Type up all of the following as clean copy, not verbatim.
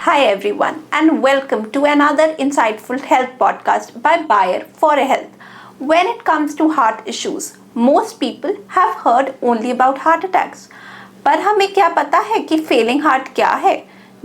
Hi everyone and welcome to another insightful health podcast by Bayer for a Health. When it comes to heart issues, most people have heard only about heart attacks. पर हमें क्या पता है कि failing heart क्या है?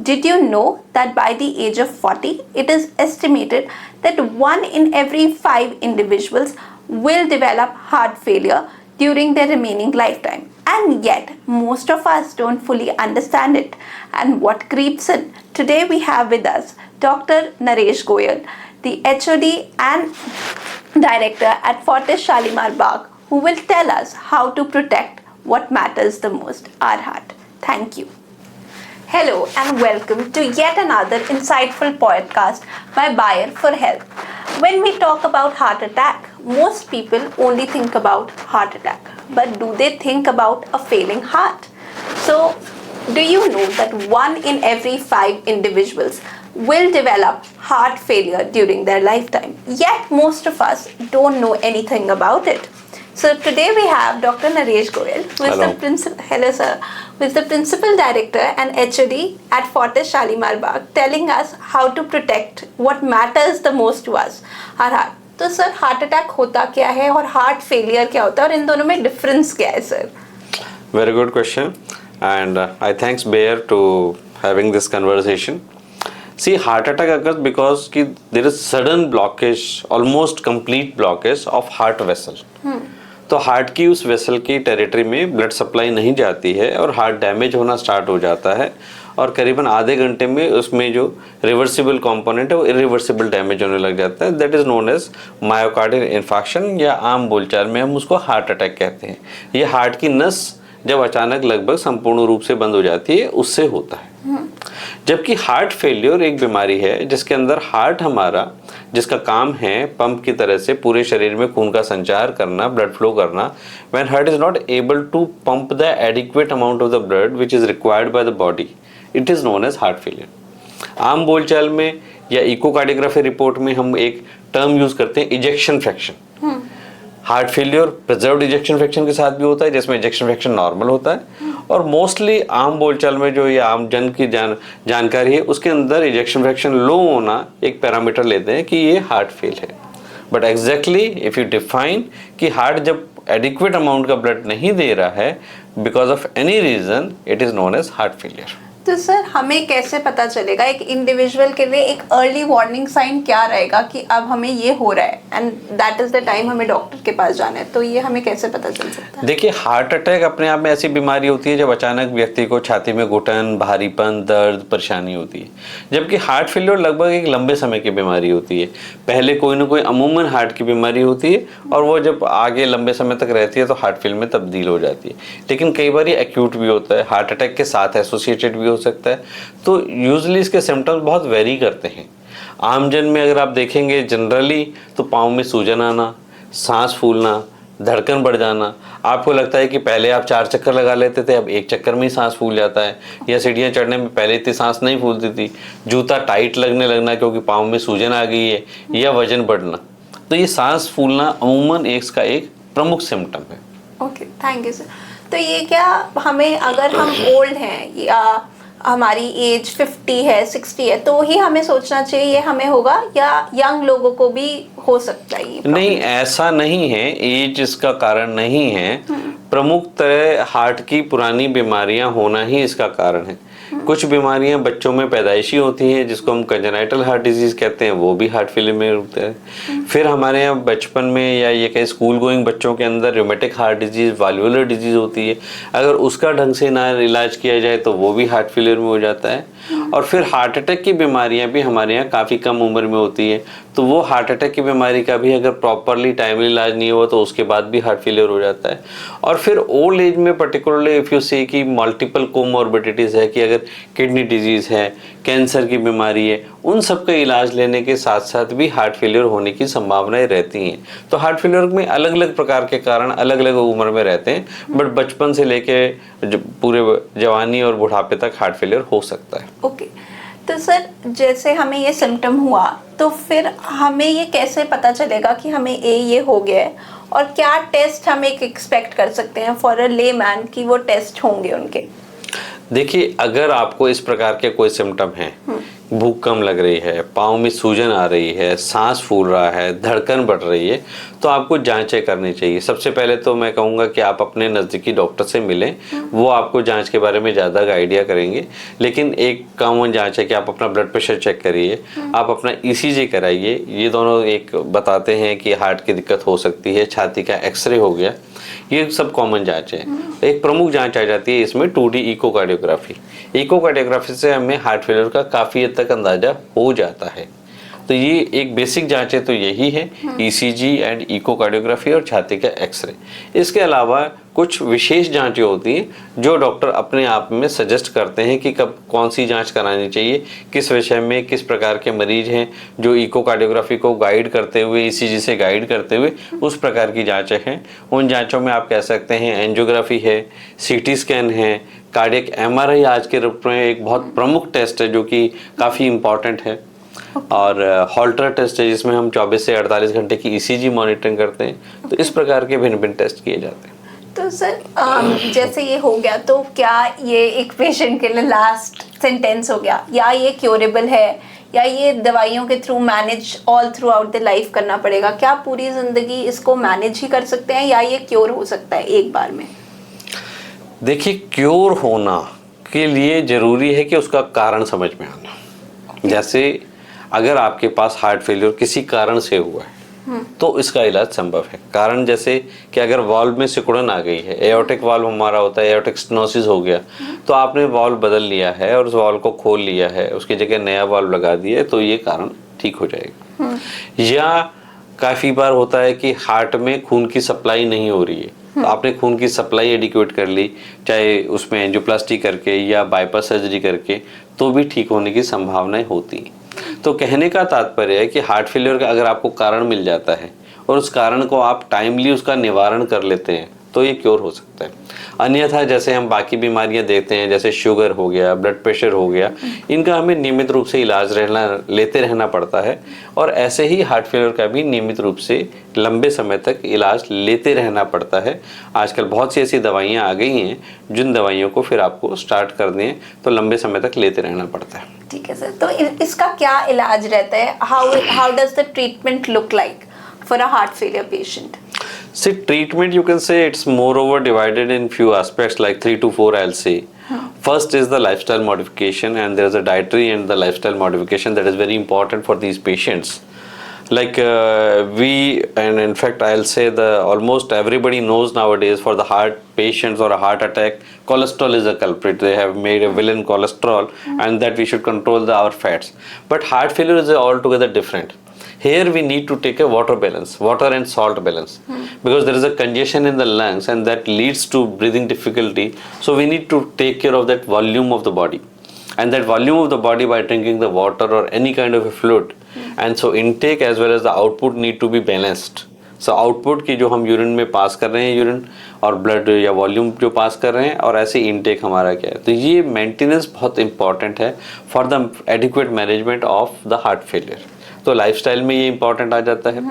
Did you know that by the age of 40, it is estimated that 1 in every 5 individuals will develop heart failure during their remaining lifetime? And yet, most of us don't fully understand it and what creeps in. Today we have with us Dr. Naresh Goyal, the HOD and Director at Fortis Shalimar Bagh, who will tell us how to protect what matters the most, our heart. Thank you. Hello and welcome to yet another insightful podcast by Bayer for Health. When we talk about heart attack, most people only think about heart attack. But do they think about a failing heart? So, do you know that 1 in every 5 individuals will develop heart failure during their lifetime? Yet most of us don't know anything about it. So today we have Dr. Naresh Goyal, who is the Principal Director and HOD at Fortis Shalimar Bagh, telling us how to protect what matters the most to us, our heart. तो sir heart attack होता क्या है और heart failure क्या होता है और इन दोनों में डिफरेंस क्या है sir? Very good question, and I thanks Bayer to having this conversation. See, heart attack occurs because there is sudden blockage, almost complete blockage of heart vessel. तो हार्ट की उस वेसल की टेरिटरी में blood supply नहीं जाती है और heart damage होना स्टार्ट हो जाता है और करीबन आधे घंटे में उसमें जो रिवर्सिबल कंपोनेंट है वो इरिवर्सिबल डैमेज होने लग जाता है. That is known as myocardial infarction या आम बोलचाल में हम उसको हार्ट अटैक कहते हैं. ये हार्ट की नस जब अचानक लगभग संपूर्ण रूप से बंद हो जाती है उससे होता है. जबकि हार्ट फेल्योर एक बीमारी है जिसके अंदर हार्ट हमारा जिसका काम है पंप की तरह से पूरे शरीर में खून का संचार करना, ब्लड फ्लो करना. When heart is not able to pump the adequate amount of the blood which is required by the body, it is known as heart failure. आम बोलचाल में या इकोकार्डियोग्राफी रिपोर्ट में हम एक टर्म यूज करते हैं ejection fraction. Heart failure preserved ejection fraction के साथ भी होता है जिसमें इजेक्शन फ्रैक्शन नॉर्मल होता है और मोस्टली आम बोलचाल में जो ये आम जन की जानकारी है उसके अंदर इजेक्शन फ्रैक्शन लो होना एक पैरामीटर लेते हैं कि ये हार्ट फेल है. But exactly if you define कि हार्ट जब एडिक्वेट अमाउंट का ब्लड नहीं दे रहा है because of any reason, it is known as heart failure. तो सर हमें कैसे पता चलेगा एक इंडिविजुअल के लिए एक अर्ली वार्निंग साइन क्या रहेगा कि अब हमें ये हो रहा है and that is the time हमें डॉक्टर के पास जाना है? तो ये हमें कैसे पता चल सकता है? देखिए, हार्ट अटैक अपने आप में ऐसी बीमारी होती है जब अचानक व्यक्ति को छाती में घुटन, भारीपन, दर्द, परेशानी होती है. जबकि हार्ट फेलियर लगभग एक लंबे समय की बीमारी होती है. पहले कोई ना कोई अमूमन हार्ट की बीमारी होती है और वो जब आगे लंबे समय तक रहती है तो हार्ट फेल में तब्दील हो जाती है. लेकिन कई बार ये एक्यूट भी होता है, हार्ट अटैक के साथ एसोसिएटेड भी हो सकता है. तो यूजुअली इसके सिम्टम्स बहुत वेरी करते हैं. आमजन में अगर आप देखेंगे जनरली तो पाँव में सूजन आना, सांस फूलना, धड़कन बढ़ जाना. आपको लगता है कि पहले आप 4 चक्कर लगा लेते थे, अब 1 चक्कर में ही सांस फूल जाता है. या सीढ़ियाँ चढ़ने में पहले इतनी सांस नहीं फूलती थी. जूता टाइट लगने लगना क्योंकि पाँव में सूजन आ गई है या वजन बढ़ना. तो ये सांस फूलना अमूमन इसका एक प्रमुख सिम्टम है. Okay, thank you sir. तो ये क्या हमें अगर हम ओल्ड हैं या हमारी एज 50 है 60 है तो ही हमें सोचना चाहिए ये हमें होगा या यंग लोगों को भी हो सकता है? नहीं, ऐसा नहीं है. एज इसका कारण नहीं है. प्रमुख तरह हार्ट की पुरानी बीमारियां होना ही इसका कारण है. कुछ बीमारियां बच्चों में पैदाइशी होती हैं जिसको हम कंजेनाइटल हार्ट डिजीज कहते हैं, वो भी हार्ट फेलियर में होता है. फिर हमारे यहाँ बचपन में या ये कहीं स्कूल गोइंग बच्चों के अंदर rheumatic heart disease, valvular disease होती है. अगर उसका ढंग से ना इलाज किया जाए तो वो भी हार्ट फेलियर में हो जाता है. और फिर हार्ट अटैक की बीमारियां भी हमारे यहाँ काफ़ी कम उम्र में होती है. तो वो हार्ट अटैक की बीमारी का भी अगर प्रॉपरली टाइमली इलाज नहीं हुआ तो उसके बाद भी हार्ट फेलियर हो जाता है. और फिर ओल्ड एज में पर्टिकुलरली इफ़ यू से कि मल्टीपल कोमॉर्बिडिटीज़ है कि अगर किडनी डिजीज़ है, कैंसर की बीमारी है, उन सब का इलाज लेने के साथ साथ भी हार्ट फेलियर होने की संभावनाएं रहती हैं. तो हार्ट फेलियर में अलग अलग प्रकार के कारण अलग अलग उम्र में रहते हैं. बट बचपन से लेके पूरे जवानी और बुढ़ापे तक हार्ट फेलियर हो सकता है. ओके, तो सर जैसे हमें ये सिम्टम हुआ तो फिर हमें ये कैसे पता चलेगा कि हमें ये हो गया है और क्या टेस्ट हम एक एक्सपेक्ट कर सकते हैं फॉर अ लेमैन कि वो टेस्ट होंगे उनके? देखिए, अगर आपको इस प्रकार के कोई सिम्टम हैं, भूख कम लग रही है, पाँव में सूजन आ रही है, सांस फूल रहा है, धड़कन बढ़ रही है, तो आपको जांचें करनी चाहिए। सबसे पहले तो मैं कहूँगा कि आप अपने नज़दीकी डॉक्टर से मिलें, वो आपको जांच के बारे में ज़्यादा आइडिया करेंगे। लेकिन एक कॉमन जांच है कि आप अपना ब्लड प्रेशर चेक करिए, आप अपना ECG कराइए। ये दोनों एक बताते हैं कि हार्ट की दिक्कत हो सकती है। छाती का एक्सरे हो गया, ये सब कॉमन जांच है। एक प्रमुख जांच आ जाती है इसमें 2D इकोकार्डियोग्राफी। इकोकार्डियोग्राफी से हमें हार्ट फेलियर का काफ़ी हद तक अंदाजा हो जाता है। तो ये एक बेसिक जांचें तो यही है, ECG एंड इकोकार्डियोग्राफी और छाती का एक्सरे। इसके अलावा कुछ विशेष जांचें होती हैं जो डॉक्टर अपने आप में सजेस्ट करते हैं कि कब कौन सी जांच करानी चाहिए, किस विषय में, किस प्रकार के मरीज हैं, जो इकोकार्डियोग्राफी को गाइड करते हुए, ECG से गाइड करते हुए उस प्रकार की जांचें हैं। उन जांचों में आप कह सकते हैं एंजियोग्राफी है, CT स्कैन है, कार्डियक MRI आज के रूप में एक बहुत प्रमुख टेस्ट है जो कि काफ़ी इम्पॉर्टेंट है, और हॉल्टर टेस्ट है जिसमें हम 24 से 48 घंटे की ECG मॉनिटरिंग करते हैं। तो इस प्रकार के भिन्न भिन्न टेस्ट किए जाते हैं। तो सर जैसे ये हो गया, तो क्या ये एक पेशेंट के लिए लास्ट सेंटेंस हो गया, या ये क्योरेबल है, या ये दवाइयों के through manage all through out the life करना पड़ेगा? क्या पूरी जिंदगी इसको मैनेज ही कर सकते हैं, या ये क्योर हो सकता है एक बार में? देखिए, क्योर होना के लिए जरूरी है कि उसका कारण समझ में आना। जैसे अगर आपके पास हार्ट फेलियर किसी कारण से हुआ है तो इसका इलाज संभव है। कारण जैसे कि अगर वाल्व में सिकुड़न आ गई है, एओर्टिक वाल्व हमारा होता है, एओर्टिक स्टेनोसिस हो गया, तो आपने वाल्व बदल लिया है और उस वाल्व को खोल लिया है, उसकी जगह नया वाल्व लगा दिया है, तो ये कारण ठीक हो जाएगा। या काफ़ी बार होता है कि हार्ट में खून की सप्लाई नहीं हो रही है, तो आपने खून की सप्लाई एडिक्वेट कर ली, चाहे उसमें एंजियोप्लास्टी करके या बाईपास सर्जरी करके, तो भी ठीक होने की संभावनाएं होती हैं। तो कहने का तात्पर्य है कि हार्ट फेलियर का अगर आपको कारण मिल जाता है और उस कारण को आप टाइमली उसका निवारण कर लेते हैं तो ये क्योर हो सकता है। अन्यथा जैसे हम बाकी बीमारियां देखते हैं, जैसे शुगर हो गया, ब्लड प्रेशर हो गया, इनका हमें नियमित रूप से इलाज लेते रहना पड़ता है, और ऐसे ही हार्ट फेलियर का भी नियमित रूप से लंबे समय तक इलाज लेते रहना पड़ता है। आजकल बहुत सी ऐसी दवाइयाँ आ गई हैं जिन दवाइयों को फिर आपको स्टार्ट कर दें तो लंबे समय तक लेते रहना पड़ता है। ठीक है सर, तो इसका क्या इलाज रहता है? How does the treatment look like for a heart failure patient? See, treatment, you can say it's moreover divided in few aspects, like 3 to 4 I'll say. First is the lifestyle modification, and there's a dietary and the lifestyle modification that is very important for these patients. Like and in fact I'll say the almost everybody knows nowadays for the heart patients or a heart attack, cholesterol is a culprit. They have made a villain cholesterol, and that we should control our fats. But heart failure is altogether different. Here we need to take a water balance, water and salt balance, because there is a congestion in the lungs and that leads to breathing difficulty. So we need to take care of that volume of the body, and that volume of the body by drinking the water or any kind of a fluid. And so intake as well as the output need to be balanced. So output की जो हम urine में पास कर रहे हैं, urine और blood या volume जो पास कर रहे हैं, और ऐसे इनटेक हमारा क्या है, तो ये मेंटेनेंस बहुत इंपॉर्टेंट है for the adequate management of the heart failure. तो लाइफस्टाइल में ये इंपॉर्टेंट आ जाता है।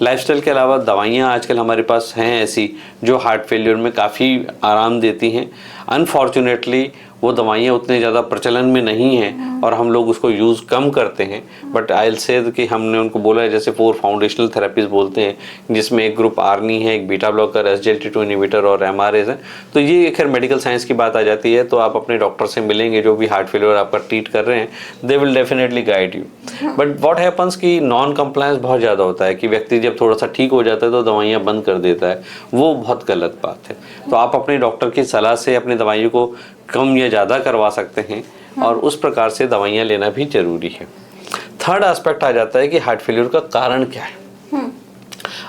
लाइफस्टाइल के अलावा दवाइयाँ आजकल हमारे पास हैं ऐसी जो हार्ट फेलियर में काफ़ी आराम देती हैं। अनफॉर्चुनेटली वो दवाइयाँ उतने ज़्यादा प्रचलन में नहीं हैं और हम लोग उसको यूज़ कम करते हैं। बट आई विल से कि हमने उनको बोला है, जैसे 4 फाउंडेशनल थेरेपीज बोलते हैं, जिसमें एक ग्रुप आर्नी है, एक बीटा ब्लॉकर, SGLT2 इनहिबिटर और MRAs है। तो ये खैर मेडिकल साइंस की बात आ जाती है, तो आप अपने डॉक्टर से मिलेंगे जो भी हार्ट फेलियर आपका ट्रीट कर रहे हैं, they will definitely guide you. But what happens कि नॉन कंप्लायंस बहुत ज़्यादा होता है कि व्यक्ति जब थोड़ा सा ठीक हो जाता है तो दवाइयाँ बंद कर देता है, वो बहुत गलत बात है। तो आप अपने डॉक्टर की सलाह से अपनी दवाइयों को कम या ज़्यादा करवा सकते हैं, और उस प्रकार से दवाइयाँ लेना भी जरूरी है। थर्ड एस्पेक्ट आ जाता है कि हार्ट फेलियर का कारण क्या है।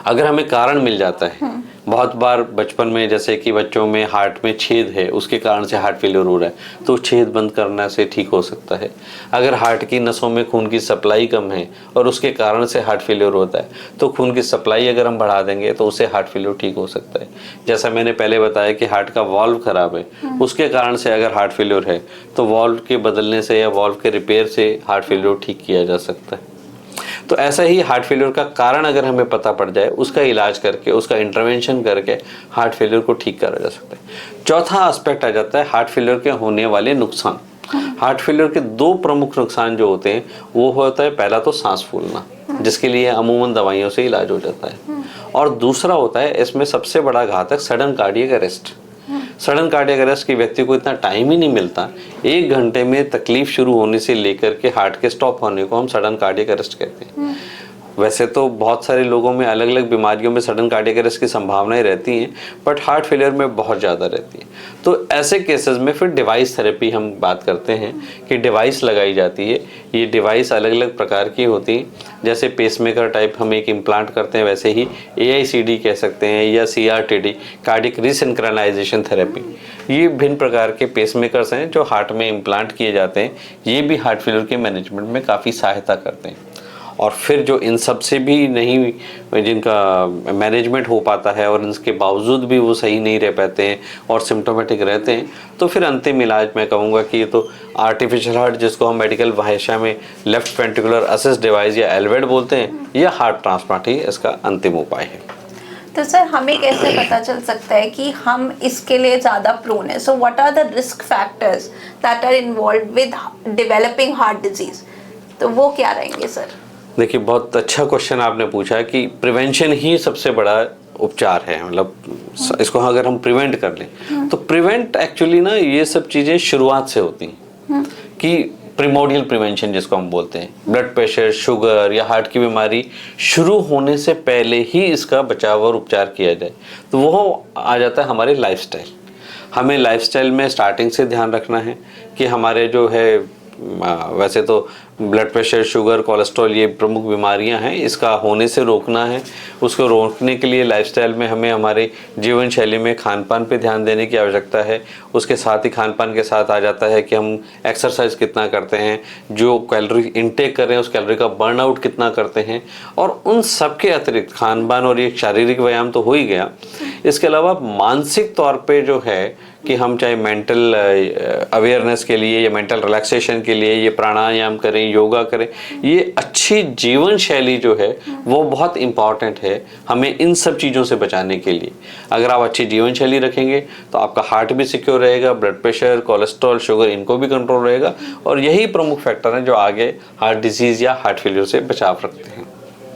अगर हमें कारण मिल जाता है, बहुत बार बचपन में जैसे कि बच्चों में हार्ट में छेद है, उसके कारण से हार्ट फेलियर हो रहा है, तो छेद बंद करने से ठीक हो सकता है। अगर हार्ट की नसों में खून की सप्लाई कम है और उसके कारण से हार्ट फेलियर होता है, तो खून की सप्लाई अगर हम बढ़ा देंगे तो उससे हार्ट फेलियर ठीक हो सकता है। जैसा मैंने पहले बताया कि हार्ट का वाल्व खराब है, उसके कारण से अगर हार्ट फेलियर है तो वाल्व के बदलने से या वाल्व के रिपेयर से हार्ट फेलियर ठीक किया जा सकता है। तो ऐसा ही हार्ट फेलियर का कारण अगर हमें पता पड़ जाए, उसका इलाज करके, उसका इंटरवेंशन करके हार्ट फेलियर को ठीक करा जा सकता है। चौथा एस्पेक्ट आ जाता है हार्ट फेलियर के होने वाले नुकसान। हार्ट फेलियर के दो प्रमुख नुकसान जो होते हैं वो होता है, पहला तो सांस फूलना, जिसके लिए अमूमन दवाइयों से इलाज हो जाता है, और दूसरा होता है इसमें सबसे बड़ा घातक sudden cardiac arrest. Sudden cardiac arrest के व्यक्ति को इतना टाइम ही नहीं मिलता, 1 घंटे में तकलीफ शुरू होने से लेकर के हार्ट के स्टॉप होने को हम सडन कार्डियक अरेस्ट कहते हैं। वैसे तो बहुत सारे लोगों में अलग अलग बीमारियों में सडन कार्डियक अरेस्ट की संभावनाएं रहती हैं, बट हार्ट फेलियर में बहुत ज़्यादा रहती है। तो ऐसे केसेस में फिर डिवाइस थेरेपी हम बात करते हैं कि डिवाइस लगाई जाती है। ये डिवाइस अलग अलग प्रकार की होती हैं, जैसे पेसमेकर टाइप हम एक इम्प्लांट करते हैं, वैसे ही AICD कह सकते हैं या CRTD, कार्डियक रिसिंक्रोनाइजेशन थेरेपी। ये भिन्न प्रकार के पेसमेकर्स हैं जो हार्ट में इम्प्लांट किए जाते हैं। ये भी हार्ट फेलियर के मैनेजमेंट में काफ़ी सहायता करते हैं। और फिर जो इन सब से भी नहीं, जिनका मैनेजमेंट हो पाता है और इसके बावजूद भी वो सही नहीं रह पाते हैं और सिम्टोमेटिक रहते हैं, तो फिर अंतिम इलाज मैं कहूँगा कि ये तो आर्टिफिशियल हार्ट, जिसको हम मेडिकल भाषा में लेफ्ट वेंट्रिकुलर असिस्ट डिवाइस या LVAD बोलते हैं, या हार्ट ट्रांसप्लांट ही इसका अंतिम उपाय है। तो सर हमें कैसे पता चल सकता है कि हम इसके लिए ज़्यादा प्रोन है? So what are the risk factors that are involve with developing heart disease? तो वो क्या रहेंगे सर? देखिए, बहुत अच्छा क्वेश्चन आपने पूछा कि प्रिवेंशन ही सबसे बड़ा उपचार है। मतलब इसको अगर हम प्रिवेंट कर लें तो प्रिवेंट एक्चुअली ना ये सब चीज़ें शुरुआत से होती हैं कि प्रिमोडियल प्रिवेंशन जिसको हम बोलते हैं, ब्लड प्रेशर, शुगर या हार्ट की बीमारी शुरू होने से पहले ही इसका बचाव और उपचार किया जाए। तो वो आ जाता है हमारे लाइफस्टाइल। हमें लाइफस्टाइल में स्टार्टिंग से ध्यान रखना है कि हमारे जो है, वैसे तो ब्लड प्रेशर, शुगर, कोलेस्ट्रॉल ये प्रमुख बीमारियां हैं, इसका होने से रोकना है। उसको रोकने के लिए लाइफस्टाइल में हमें हमारे जीवन शैली में खान पान पे ध्यान देने की आवश्यकता है। उसके साथ ही खान पान के साथ आ जाता है कि हम एक्सरसाइज कितना करते हैं, जो कैलोरी इनटेक कर रहे हैं उस कैलोरी का बर्न आउट कितना करते हैं, और उन सब के अतिरिक्त खान पान और ये शारीरिक व्यायाम तो हो ही गया, इसके अलावा मानसिक तौर पे जो है कि हम चाहे मेंटल अवेयरनेस के लिए या मेंटल रिलैक्सेशन के लिए ये प्राणायाम करें, योगा करें, ये अच्छी जीवन शैली जो है वो बहुत इम्पॉर्टेंट है हमें इन सब चीज़ों से बचाने के लिए। अगर आप अच्छी जीवन शैली रखेंगे तो आपका हार्ट भी सिक्योर रहेगा, ब्लड प्रेशर, कोलेस्ट्रॉल, शुगर इनको भी कंट्रोल रहेगा, और यही प्रमुख फैक्टर हैं जो आगे हार्ट डिजीज़ या हार्ट फेलियर से बचाव रखते हैं।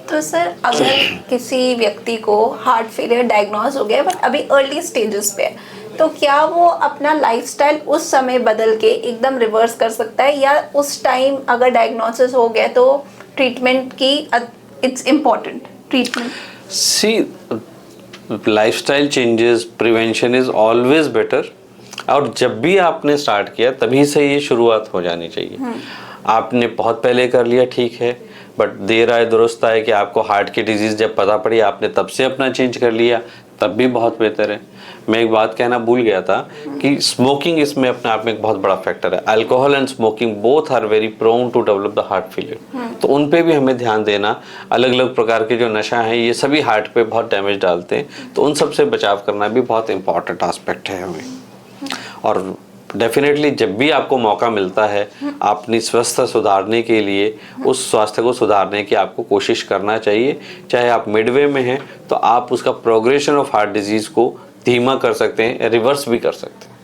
तो सर अगर किसी व्यक्ति को हार्ट फेलियर डायग्नोज हो गया बट अभी अर्ली स्टेजेस पे है, तो क्या वो अपना लाइफस्टाइल उस समय बदल के एकदम रिवर्स कर सकता है, या उस टाइम अगर डायग्नोसिस हो गया तो ट्रीटमेंट की it's important treatment? See, lifestyle changes, prevention is always better. और जब भी आपने स्टार्ट किया तभी से ये शुरुआत हो जानी चाहिए। आपने बहुत पहले कर लिया ठीक है, बट देर आए दुरुस्त आए कि आपको हार्ट की डिजीज़ जब पता पड़ी आपने तब से अपना चेंज कर लिया, तब भी बहुत बेहतर है। मैं एक बात कहना भूल गया था कि स्मोकिंग इसमें अपने आप में एक बहुत बड़ा फैक्टर है। Alcohol and smoking both are very prone to develop the heart failure, तो उन पे भी हमें ध्यान देना। अलग अलग प्रकार के जो नशा हैं ये सभी हार्ट पे बहुत डैमेज डालते हैं, तो उन सब से बचाव करना भी बहुत इंपॉर्टेंट एस्पेक्ट है हमें। और डेफिनेटली जब भी आपको मौका मिलता है अपनी स्वास्थ्य सुधारने के लिए, उस स्वास्थ्य को सुधारने की आपको कोशिश करना चाहिए। चाहे आप मिडवे में हैं तो आप उसका प्रोग्रेशन ऑफ हार्ट डिजीज़ को धीमा कर सकते हैं, रिवर्स भी कर सकते हैं।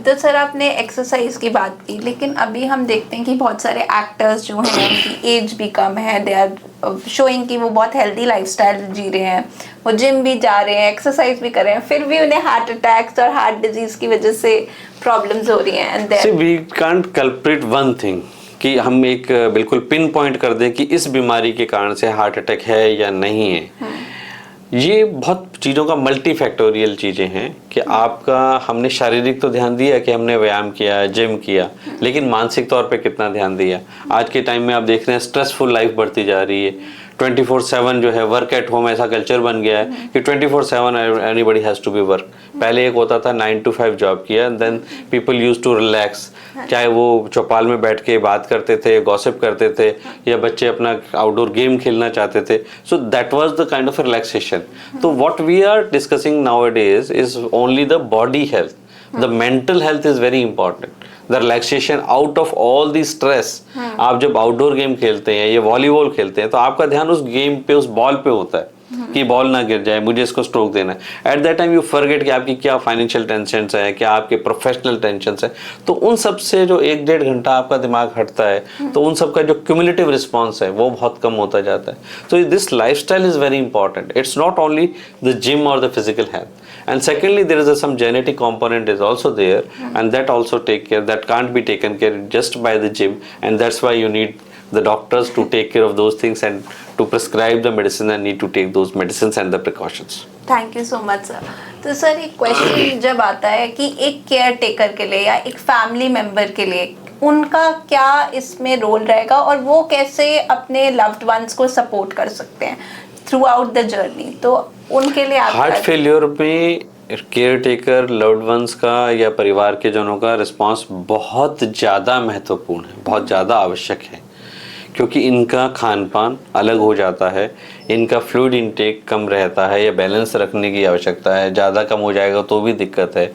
तो सर आपने एक्सरसाइज की बात की, लेकिन अभी हम देखते हैं कि बहुत सारे एक्टर्स जो हैं उनकी एज भी कम है, दे आर शोइंग कि वो बहुत हेल्दी लाइफस्टाइल जी रहे हैं, वो जिम भी जा रहे हैं, एक्सरसाइज भी कर रहे हैं, फिर भी उन्हें हार्ट अटैक्स और हार्ट डिजीज की वजह से प्रॉब्लम्स हो रही हैं। And we can't culprit one thing कि हम एक बिल्कुल पिन पॉइंट कर दें कि इस बीमारी के कारण से हार्ट अटैक है या नहीं है। ये बहुत चीज़ों का मल्टी फैक्टोरियल चीज़ें हैं कि आपका हमने शारीरिक तो ध्यान दिया कि हमने व्यायाम किया, जिम किया, लेकिन मानसिक तौर पे कितना ध्यान दिया। आज के टाइम में आप देख रहे हैं स्ट्रेसफुल लाइफ बढ़ती जा रही है, 24/7 जो है वर्क एट होम ऐसा कल्चर बन गया है कि 24/7 anybody has to be work. पहले एक होता था 9 to 5 जॉब किया, then people use to relax, चाहे वो चौपाल में बैठ के बात करते थे, गॉसिप करते थे, या बच्चे अपना आउटडोर गेम खेलना चाहते थे। So that was the kind of relaxation. तो what we are discussing nowadays is only the body health, the mental health is very important, the relaxation out of all the stress. आप जब outdoor game खेलते हैं या volleyball खेलते हैं तो आपका ध्यान उस गेम पे, उस बॉल पे होता है कि बॉल ना गिर जाए, मुझे इसको स्ट्रोक देना है। At that time you forget कि आपकी क्या फाइनेंशियल टेंशन है, क्या आपके प्रोफेशनल टेंशन है। तो उन सब से जो 1-1.5 घंटा आपका दिमाग हटता है तो उन सब का जो क्यूमुलेटिव रिस्पॉन्स है वो बहुत कम होता जाता है। तो this lifestyle is very important, it's not only the gym और the physical health. And secondly, there is some genetic component is also there, and that also take care, that can't be taken care just by the gym, and that's why you need the doctors to take care of those things and to prescribe the medicine and need to take those medicines and the precautions. Thank you so much sir. तो sir एक question जब आता है कि एक care taker के लिए या एक फैमिली मेंबर के लिए उनका क्या इसमें रोल रहेगा और वो कैसे अपने लव्ड वंस को सपोर्ट कर सकते हैं थ्रू आउट द जर्नी, तो उनके लिए हार्ट फेलियर में केयर टेकर, लव्ड वंस का या परिवार के जनों का रिस्पांस बहुत ज़्यादा महत्वपूर्ण है, बहुत ज़्यादा आवश्यक है, क्योंकि इनका खान पान अलग हो जाता है, इनका फ्लूइड इंटेक कम रहता है या बैलेंस रखने की आवश्यकता है। ज़्यादा कम हो जाएगा तो भी दिक्कत है।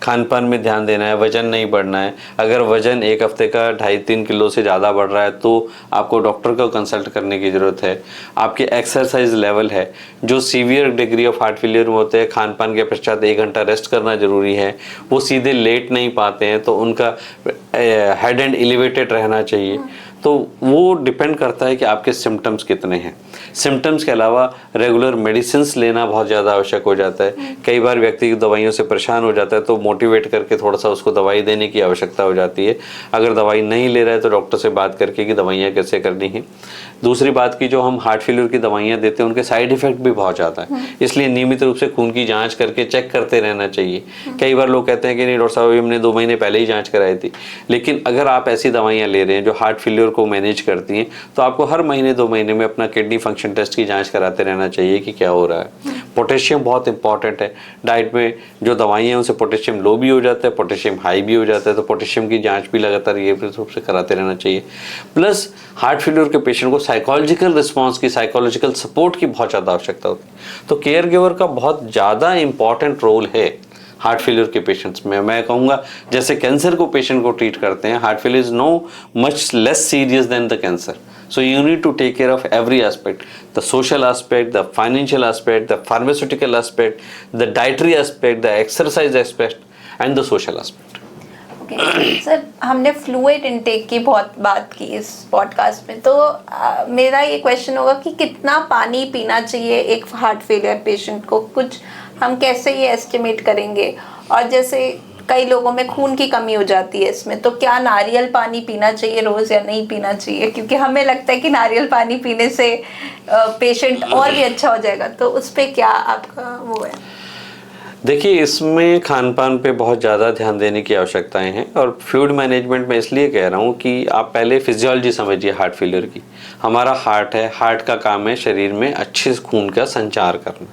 खान पान में ध्यान देना है, वज़न नहीं बढ़ना है। अगर वज़न एक हफ्ते का 2.5-3 किलो से ज़्यादा बढ़ रहा है तो आपको डॉक्टर को कंसल्ट करने की ज़रूरत है। आपके एक्सरसाइज लेवल है, जो severe degree of heart failure में होते हैं, खान पान के पश्चात 1 घंटा रेस्ट करना ज़रूरी है। वो सीधे लेट नहीं पाते हैं तो उनका हेड एंड एलिवेटेड रहना चाहिए। तो वो डिपेंड करता है कि आपके सिम्टम्स कितने हैं। सिम्टम्स के अलावा रेगुलर मेडिसिन्स लेना बहुत ज़्यादा आवश्यक हो जाता है। कई बार व्यक्ति की दवाइयों से परेशान हो जाता है तो मोटिवेट करके थोड़ा सा उसको दवाई देने की आवश्यकता हो जाती है। अगर दवाई नहीं ले रहा है तो डॉक्टर से बात करके कि दवाइयाँ कैसे करनी है। दूसरी बात की, जो हम हार्ट फेलियर की दवाइयाँ देते हैं उनके साइड इफेक्ट भी बहुत ज़्यादा है, इसलिए नियमित रूप से खून की जाँच करके चेक करते रहना चाहिए। कई बार लोग कहते हैं कि नहीं डॉक्टर साहब हमने 2 महीने पहले ही जाँच कराई थी, लेकिन अगर आप ऐसी दवाइयाँ ले रहे हैं जो हार्ट फेलियर को मैनेज करती हैं तो आपको हर महीने 2 महीने में अपना किडनी फंक्शन टेस्ट की जांच कराते रहना चाहिए कि क्या हो रहा है। पोटेशियम बहुत इंपॉर्टेंट है। डाइट में जो दवाइयाँ हैं उनसे पोटेशियम लो भी हो जाता है, पोटेशियम हाई भी हो जाता है, तो पोटेशियम की जांच भी लगातार ये रूप से कराते रहना चाहिए। प्लस हार्ट फेलियर के पेशेंट को साइकोलॉजिकल रिस्पॉन्स की, साइकोलॉजिकल सपोर्ट की बहुत ज़्यादा आवश्यकता होती है। तो केयर गिवर का बहुत ज़्यादा इंपॉर्टेंट रोल है हार्ट फेलियर के पेशेंट्स में। मैं कहूँगा जैसे कैंसर को पेशेंट को ट्रीट करते हैं, heart failure is no much less serious than the cancer. So you need to take care of every aspect, the social aspect, the financial aspect, the pharmaceutical aspect, the dietary aspect, the exercise aspect and the social aspect. Okay. Sir हमने fluid intake की बहुत बात की इस podcast में, तो मेरा ये क्वेश्चन होगा कि कितना पानी पीना चाहिए एक हार्ट फेलियर पेशेंट को, कुछ हम कैसे ये एस्टिमेट करेंगे? और जैसे कई लोगों में खून की कमी हो जाती है इसमें, तो क्या नारियल पानी पीना चाहिए रोज या नहीं पीना चाहिए? क्योंकि हमें लगता है कि नारियल पानी पीने से पेशेंट और भी अच्छा हो जाएगा, तो उस पर क्या आपका वो है? देखिए, इसमें खान पान पे बहुत ज़्यादा ध्यान देने की आवश्यकताएं हैं, और फ्लूइड मैनेजमेंट में इसलिए कह रहा हूँ कि आप पहले फिजियोलॉजी समझिए हार्ट फेलियर की। हमारा हार्ट है, हार्ट का काम है शरीर में अच्छे खून का संचार करना।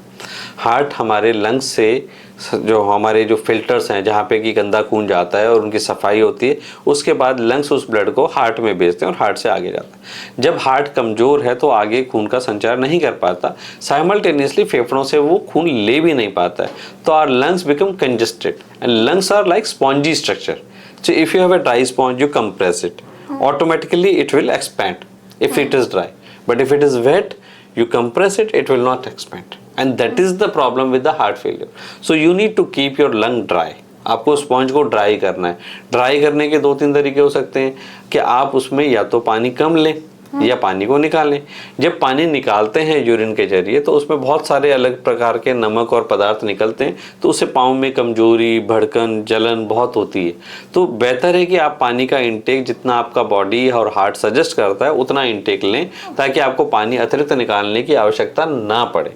हार्ट हमारे लंग्स से जो हमारे जो फिल्टर्स हैं जहाँ पे कि गंदा खून जाता है और उनकी सफाई होती है, उसके बाद लंग्स उस ब्लड को हार्ट में भेजते हैं और हार्ट से आगे जाता है। जब हार्ट कमज़ोर है तो आगे खून का संचार नहीं कर पाता, साइमल्टेनियसली फेफड़ों से वो खून ले भी नहीं पाता है, तो our lungs become congested and lungs are like spongy structure. So if you have a dry sponge, you compress it, automatically it will expand if it is dry, but if it is wet, you compress it, it will not expand, and that is the problem with the heart failure. So you need to keep your lung dry. आपको sponge को dry करना है। Dry करने के 2-3 तरीके हो सकते हैं कि आप उसमें या तो पानी कम लें या पानी को निकालें। जब पानी निकालते हैं यूरिन के जरिए तो उसमें बहुत सारे अलग प्रकार के नमक और पदार्थ निकलते हैं, तो उससे पाँव में कमजोरी, भड़कन, जलन बहुत होती है। तो बेहतर है कि आप पानी का इंटेक जितना आपका बॉडी और हार्ट सजेस्ट करता है उतना इंटेक लें, ताकि आपको पानी अतिरिक्त निकालने की आवश्यकता ना पड़े।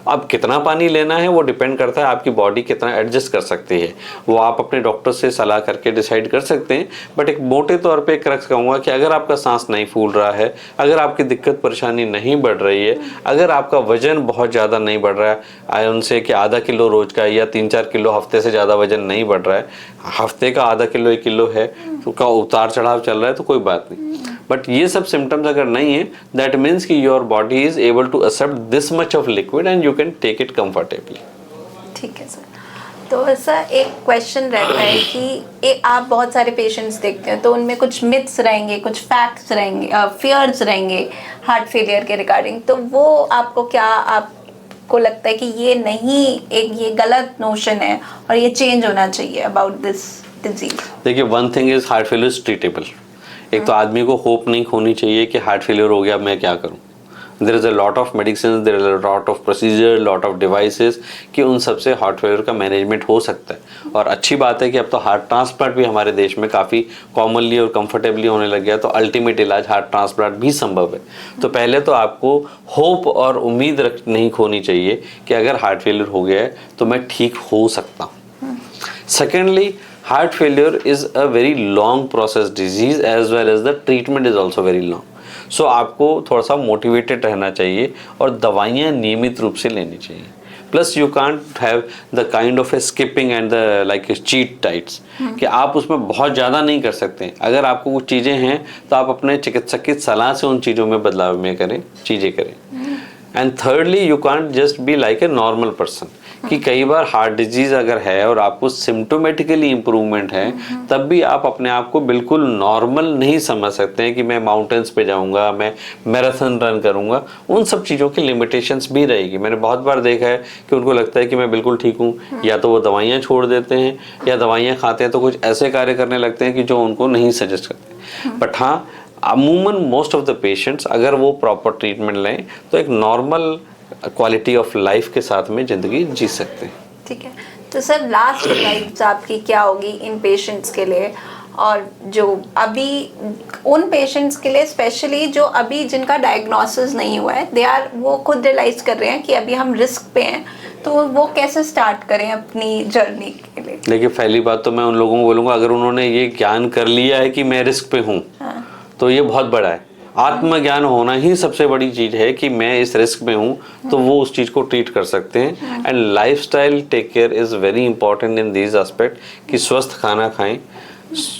अब कितना पानी लेना है वो डिपेंड करता है आपकी बॉडी कितना एडजस्ट कर सकती है, वो आप अपने डॉक्टर से सलाह करके डिसाइड कर सकते हैं। बट एक मोटे तौर पे एक रख कहूँगा कि अगर आपका सांस नहीं फूल रहा है, अगर आपकी दिक्कत परेशानी नहीं बढ़ रही है, अगर आपका वजन बहुत ज़्यादा नहीं बढ़ रहा है, उनसे कि आधा किलो रोज का या 3-4 किलो हफ्ते से ज़्यादा वजन नहीं बढ़ रहा है, हफ्ते का आधा किलो 1 किलो है तो का उतार चढ़ाव चल रहा है तो कोई बात नहीं। बट ये सब सिम्टम्स अगर नहीं है, दैट मीन्स कि your body is able to accept this much of liquid and you can take it comfortably. ठीक है सर। तो सर एक क्वेश्चन रहता है कि आप बहुत सारे पेशेंट्स देखते हैं तो उनमें कुछ मिथ्स रहेंगे, कुछ फैक्ट्स रहेंगे, फियर्स रहेंगे हार्ट फेलियर के रिगार्डिंग, तो वो आपको क्या आपको लगता है कि ये नहीं, एक ये गलत नोशन है और ये चेंज होना चाहिए अबाउट दिस डिजीज? देखिए, one thing is heart failure is treatable. एक तो आदमी को होप नहीं खोनी चाहिए कि हार्ट फेलियर हो गया, मैं क्या करूं। There is a lot of medicine, there is a lot of procedure, lot of devices कि उन सबसे हार्ट फेलियर का मैनेजमेंट हो सकता है। और अच्छी बात है कि अब तो हार्ट ट्रांसप्लांट भी हमारे देश में काफ़ी कॉमनली और कंफर्टेबली होने लग गया, तो अल्टीमेट इलाज हार्ट ट्रांसप्लांट भी संभव है। तो पहले तो आपको होप और उम्मीद नहीं खोनी चाहिए कि अगर हार्ट फेलियर हो गया है तो मैं ठीक हो सकता हूँ। Secondly, heart failure is a very long process disease as well as the treatment is also very long. So आपको थोड़ा सा मोटिवेटेड रहना चाहिए और दवाइयाँ नियमित रूप से लेनी चाहिए। Plus you can't have the kind of A skipping and the like cheat diets कि आप उसमें बहुत ज़्यादा नहीं कर सकते। अगर आपको कुछ चीज़ें हैं तो आप अपने चिकित्सक की सलाह से उन चीज़ों में बदलाव में करें, चीज़ें करें। And thirdly, you can't just be like a normal person कि कई बार हार्ट डिजीज अगर है और आपको सिम्टोमेटिकली इम्प्रूवमेंट है, तब भी आप अपने आप को बिल्कुल नॉर्मल नहीं समझ सकते हैं कि मैं माउंटेन्स पे जाऊंगा, मैं मैराथन रन करूंगा। उन सब चीज़ों की लिमिटेशंस भी रहेगी। मैंने बहुत बार देखा है कि उनको लगता है कि मैं बिल्कुल ठीक हूँ, या तो वो दवाइयाँ छोड़ देते हैं या दवाइयाँ खाते हैं तो कुछ ऐसे कार्य करने लगते हैं कि जो उनको नहीं सजेस्ट करते। बट हाँ, अमूमन मोस्ट ऑफ द पेशेंट्स अगर वो प्रॉपर ट्रीटमेंट लें तो एक नॉर्मल क्वालिटी ऑफ लाइफ के साथ में ज़िंदगी जी सकते हैं। ठीक है, तो सर लास्ट एडवाइस आपकी क्या होगी इन पेशेंट्स के लिए, और जो अभी उन पेशेंट्स के लिए स्पेशली जो अभी जिनका डायग्नोसिस नहीं हुआ है, वो खुद रियलाइज कर रहे हैं कि अभी हम रिस्क पे हैं, तो वो कैसे स्टार्ट करें अपनी जर्नी के लिए? देखिए, पहली बात तो मैं उन लोगों को बोलूँगा, अगर उन्होंने ये ज्ञान कर लिया है कि मैं रिस्क पे हूँ, हाँ। तो ये बहुत बड़ा है। आत्मज्ञान होना ही सबसे बड़ी चीज़ है कि मैं इस रिस्क में हूँ, तो वो उस चीज़ को ट्रीट कर सकते हैं। And lifestyle take care is very important in these aspect कि स्वस्थ खाना खाएं,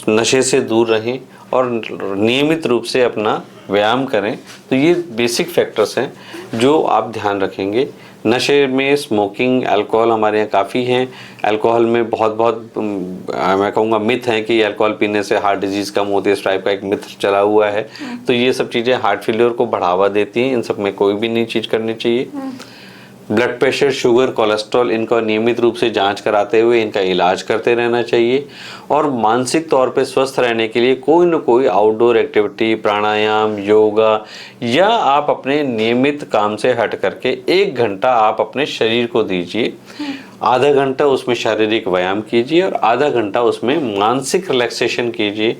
नशे से दूर रहें और नियमित रूप से अपना व्यायाम करें। तो ये बेसिक फैक्टर्स हैं जो आप ध्यान रखेंगे। नशे में स्मोकिंग, अल्कोहल हमारे यहाँ काफ़ी हैं। अल्कोहल में बहुत मैं कहूँगा मिथ है कि अल्कोहल पीने से हार्ट डिजीज़ कम होती है, इस टाइप का एक मिथ चला हुआ है। तो ये सब चीज़ें हार्ट फेलियर को बढ़ावा देती हैं, इन सब में कोई भी नई चीज़ करनी चाहिए। ब्लड प्रेशर, शुगर, कोलेस्ट्रॉल, इनका नियमित रूप से जांच कराते हुए इनका इलाज करते रहना चाहिए। और मानसिक तौर पे स्वस्थ रहने के लिए कोई न कोई आउटडोर एक्टिविटी, प्राणायाम, योगा, या आप अपने नियमित काम से हट करके 1 घंटा आप अपने शरीर को दीजिए। आधा घंटा उसमें शारीरिक व्यायाम कीजिए और आधा घंटा उसमें मानसिक रिलैक्सेशन कीजिए।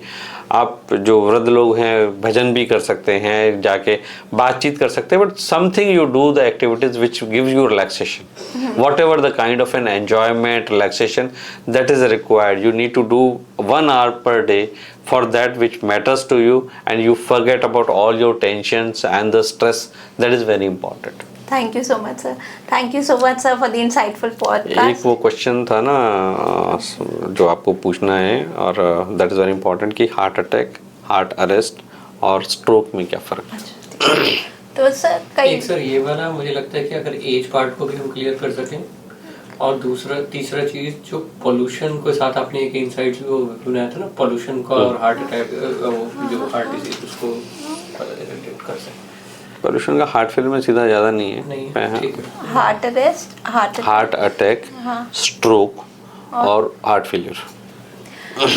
आप जो वृद्ध लोग हैं भजन भी कर सकते हैं, जाके बातचीत कर सकते हैं, but something you do the activities which gives you relaxation, whatever the kind of an enjoyment, relaxation that is required. You need to do 1 hour per day for that which matters to you, and you forget about all your tensions and the stress. That is very important. Thank you so much, sir. Thank you so much, sir, for the insightful podcast. एक वो question था ना जो आपको पूछना है, और that is very important कि हार्ट अटैक, हार्ट अरेस्ट और स्ट्रोक में क्या फ़र्क है। तो सर एक सर ये वाला मुझे लगता है कि अगर एज पार्ट को भी हम क्लियर कर सकें, और तीसरा चीज़ जो पोल्यूशन के साथ आपने एक इनसाइट जो बनाया था ना, पोल्यूशन का और हार्ट अटैक, वो जो हार्ट डिजीज उसको रिलेट कर सकें। पोल्यूशन का हार्ट फेलियर में सीधा ज़्यादा नहीं है। Heart arrest, heart attack, stroke और हार्ट फेलियर।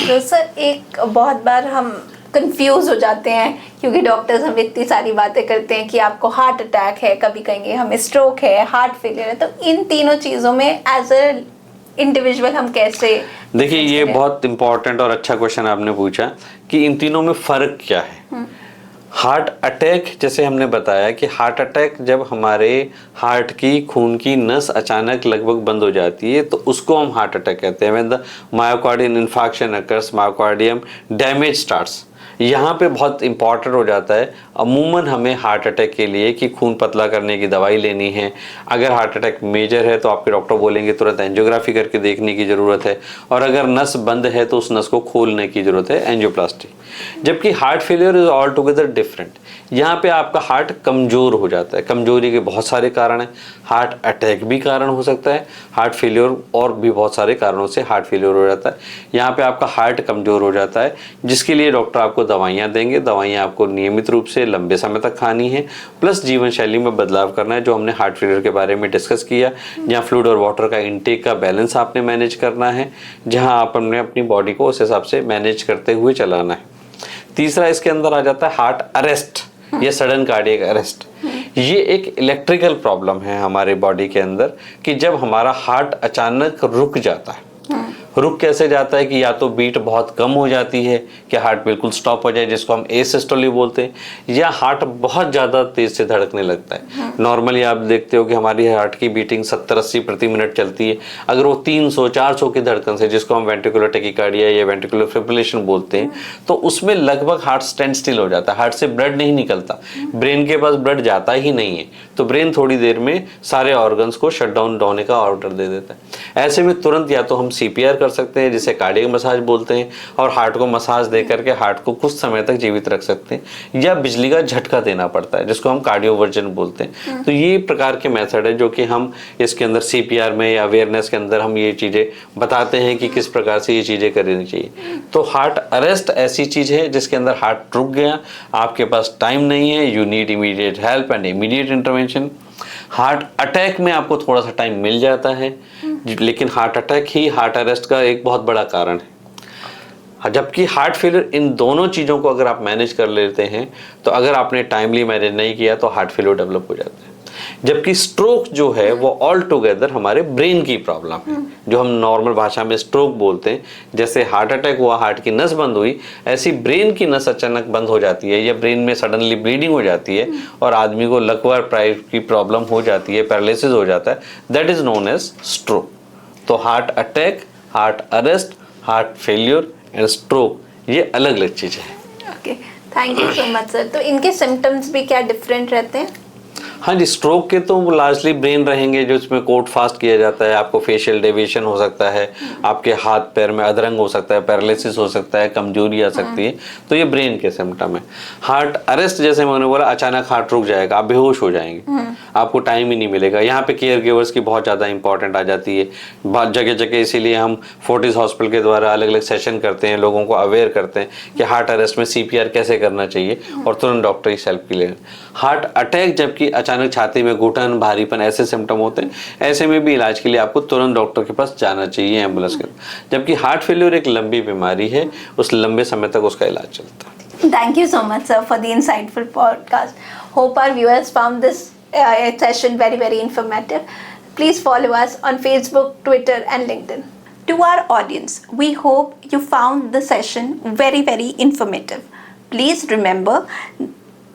तो सर एक बहुत बार हम कंफ्यूज हो जाते हैं क्योंकि डॉक्टर्स हमें इतनी सारी बातें करते हैं कि आपको हार्ट अटैक है, कभी कहेंगे हमें स्ट्रोक है, हार्ट फेलियर है, तो इन तीनों चीज़ों में एज अ इंडिविजुअल हम कैसे? देखिए, ये बहुत इंपॉर्टेंट और अच्छा क्वेश्चन आपने पूछा कि इन तीनों में फ़र्क क्या है। हार्ट अटैक, जैसे हमने बताया कि हार्ट अटैक जब हमारे हार्ट की खून की नस अचानक लगभग बंद हो जाती है तो उसको हम हार्ट अटैक कहते हैं। When the myocardial infarction occurs, myocardium damage starts, यहाँ पे बहुत इंपॉर्टेंट हो जाता है। अमूमन हमें हार्ट अटैक के लिए कि खून पतला करने की दवाई लेनी है। अगर हार्ट अटैक मेजर है तो आपके डॉक्टर बोलेंगे तुरंत एंजियोग्राफी करके देखने की ज़रूरत है, और अगर नस बंद है तो उस नस को खोलने की ज़रूरत है, एंजियोप्लास्टी। जबकि heart failure is all together different. यहाँ पे आपका हार्ट कमज़ोर हो जाता है। कमज़ोरी के बहुत सारे कारण हैं, हार्ट अटैक भी कारण हो सकता है, हार्ट फेलियर और भी बहुत सारे कारणों से हार्ट फेलियर हो जाता है। यहाँ पे आपका हार्ट कमज़ोर हो जाता है, जिसके लिए डॉक्टर आपको दवाइयाँ देंगे। दवाइयाँ आपको नियमित रूप से लंबे समय तक खानी है, प्लस जीवन शैली में बदलाव करना है, जो हमने हार्ट फेलियर के बारे में डिस्कस किया। जहाँ फ्लूइड और वाटर का इंटेक का बैलेंस आपने मैनेज करना है, जहाँ आप अपनी बॉडी को उस हिसाब से मैनेज करते हुए चलाना है। तीसरा इसके अंदर आ जाता है हार्ट अरेस्ट या सडन कार्डियक अरेस्ट। ये एक इलेक्ट्रिकल प्रॉब्लम है हमारे बॉडी के अंदर कि जब हमारा हार्ट अचानक रुक जाता है। रुक कैसे जाता है कि या तो बीट बहुत कम हो जाती है कि हार्ट बिल्कुल स्टॉप हो जाए, जिसको हम एसिस्टोली बोलते हैं, या हार्ट बहुत ज़्यादा तेज से धड़कने लगता है। नॉर्मली आप देखते हो कि हमारी हार्ट की बीटिंग 70-80 प्रति मिनट चलती है। अगर वो 300-400 की धड़कन से, जिसको हम वेंट्रिकुलर टेकिकार्डिया या वेंट्रिकुलर फिब्रिलेशन बोलते हैं, तो उसमें लगभग हार्ट स्टैंड स्टिल हो जाता है, हार्ट से ब्लड नहीं निकलता, ब्रेन के पास ब्लड जाता ही नहीं है। तो ब्रेन थोड़ी देर में सारे ऑर्गन्स को शट डाउन होने का ऑर्डर दे देता है। ऐसे में तुरंत या तो हम CPR कर सकते हैं, जिसे कार्डियक मसाज बोलते हैं, और हार्ट को मसाज दे करके हार्ट को कुछ समय तक जीवित रख सकते हैं, या बिजली का झटका देना पड़ता है, जिसको हम कार्डियोवर्जन बोलते हैं। तो ये प्रकार के मेथड है जो कि हम इसके अंदर CPR में या अवेयरनेस के अंदर हम ये चीज़ें बताते हैं कि किस प्रकार से ये चीज़ें करनी चाहिए। तो हार्ट अरेस्ट ऐसी चीज़ है जिसके अंदर हार्ट रुक गया, आपके पास टाइम नहीं है, you need immediate help and immediate intervention. Heart attack में आपको थोड़ा सा टाइम मिल जाता है, लेकिन हार्ट अटैक ही हार्ट अरेस्ट का एक बहुत बड़ा कारण है। जबकि हार्ट फेलियर, इन दोनों चीज़ों को अगर आप मैनेज कर लेते हैं, तो अगर आपने टाइमली मैनेज नहीं किया तो हार्ट फेलियर डेवलप हो जाता है। जबकि स्ट्रोक जो है वो ऑल टुगेदर हमारे ब्रेन की प्रॉब्लम है, जो हम नॉर्मल भाषा में स्ट्रोक बोलते हैं। जैसे हार्ट अटैक हुआ, हार्ट की नस बंद हुई, ऐसी ब्रेन की नस अचानक बंद हो जाती है, या ब्रेन में सडनली ब्लीडिंग हो जाती है और आदमी को लकवा की प्रॉब्लम हो जाती है, पैरालिसिस हो जाता है, that is known as stroke. तो heart attack, heart arrest, heart failure and stroke, ये अलग अलग चीज़ें हैं। Okay, thank you so much sir. तो इनके सिम्टम्स भी क्या डिफरेंट रहते हैं? हाँ जी, स्ट्रोक के तो लार्जली ब्रेन रहेंगे, जो इसमें कोट फास्ट किया जाता है। आपको फेशियल डेविएशन हो सकता है, आपके हाथ पैर में अधरंग हो सकता है, पैरालिसिस हो सकता है, कमजोरी आ सकती है, तो ये ब्रेन के सिम्टम है। हार्ट अरेस्ट, जैसे मैंने बोला, अचानक हार्ट रुक जाएगा, आप बेहोश हो जाएंगे, आपको टाइम ही नहीं मिलेगा। यहाँ पे केयर गिवर्स की बहुत ज़्यादा इंपॉर्टेंट आ जाती है जगह जगह। इसीलिए हम फोर्टिस हॉस्पिटल के द्वारा अलग अलग सेशन करते हैं, लोगों को अवेयर करते हैं कि हार्ट अरेस्ट में CPR कैसे करना चाहिए, और तुरंत डॉक्टर की हेल्प के लिए। हार्ट अटैक, जबकि अचानक छाती में घुटन, भारीपन, ऐसे सिम्टम होते हैं, ऐसे में भी इलाज के लिए आपको तुरंत डॉक्टर के पास जाना चाहिए, एम्बुलेंस के। जबकि हार्ट फेलियर एक लंबी बीमारी है, उस लंबे समय तक उसका इलाज चलता है। Thank you so much, sir, for the insightful podcast. Hope our viewers found this session very, very informative. Please follow us on Facebook, Twitter, and LinkedIn. To our audience, we hope you found the session very, very informative. Please remember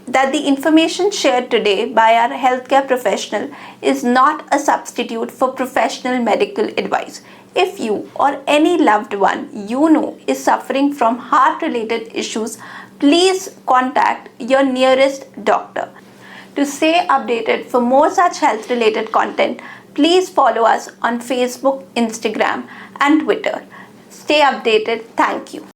that the information shared today by our healthcare professional is not a substitute for professional medical advice. If you or any loved one you know is suffering from heart-related issues, please contact your nearest doctor. To stay updated for more such health-related content, please follow us on Facebook, Instagram, and Twitter. Stay updated. Thank you.